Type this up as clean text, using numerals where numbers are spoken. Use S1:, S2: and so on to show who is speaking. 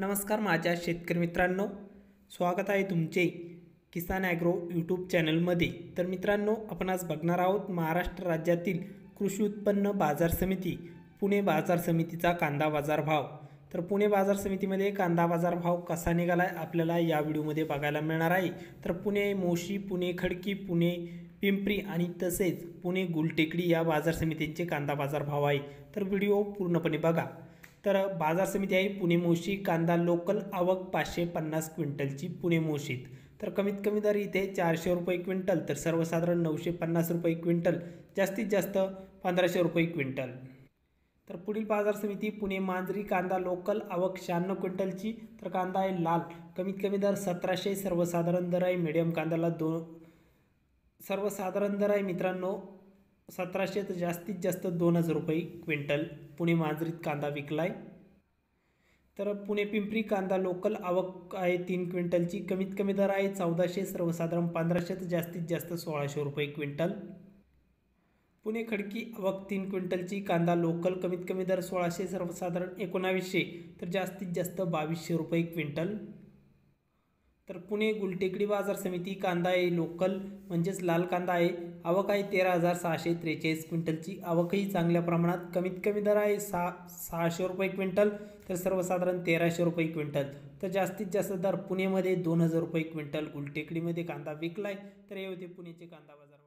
S1: नमस्कार माझ्या शेतकरी मित्रांनो, स्वागत आहे तुमचे किसान ॲग्रो यूट्यूब चॅनलमध्ये। तर मित्रांनो, आपण आज बघणार आहोत महाराष्ट्र राज्यातील कृषी उत्पन्न बाजार समिती पुणे बाजार समितीचा कांदा बाजार भाव। तर पुणे बाजार समितीमध्ये कांदा बाजार भाव कसा निघाला आहे आपल्याला या व्हिडिओमध्ये बघायला मिळणार आहे। तर पुणे मोशी, पुणे खडकी, पुणे पिंपरी आणि तसेच पुणे गुलटेकडी या बाजार समितींचे कांदा बाजार भाव आहे। तर व्हिडिओ पूर्णपणे बघा। तर बाजार समिती आहे पुणे मोशी, कांदा लोकल आवक 550 क्विंटलची पुणे मोशीत। तर कमीत कमी दर इथे 400 रुपये क्विंटल, तर सर्वसाधारण 950 रुपये क्विंटल, जास्तीत जास्त 1500 रुपये क्विंटल। तर पुढील बाजार समिती पुणे मांजरी, कांदा लोकल आवक 96 क्विंटलची, तर कांदा आहे लाल, कमीत कमी दर 1700, सर्वसाधारण दर आहे मीडियम कांद्याला सर्वसाधारण दर आहे मित्रांनो 1700, तर जास्तीत जास्त 2000 रुपये क्विंटल पुणे मांजरीत कांदा विकलाय। तर पुणे पिंपरी कांदा लोकल आवक आहे 3 क्विंटलची, कमीत कमी दर आहे 1400, सर्वसाधारण 1500, तर जास्तीत जास्त 1600 रुपये क्विंटल। पुणे खडकी आवक 3 क्विंटलची, कांदा लोकल, कमीत कमी दर 1600, सर्वसाधारण 1900, तर जास्तीत जास्त 2200 रुपये क्विंटल। तर पुणे गुलटेकडी बाजार समिती कांदा आहे लोकल म्हणजेच लाल कांदा आहे, आवक आहे 13,643 क्विंटलची, आवकही चांगल्या प्रमाणात, कमीत कमी दर आहे 600 रुपये क्विंटल, तर सर्वसाधारण 1300 रुपये क्विंटल, तर जास्तीत जास्त दर पुणेमध्ये 2000 रुपये क्विंटल गुलटेकडीमध्ये कांदा विकलाय। तर हे होते पुणेचे कांदा बाजार।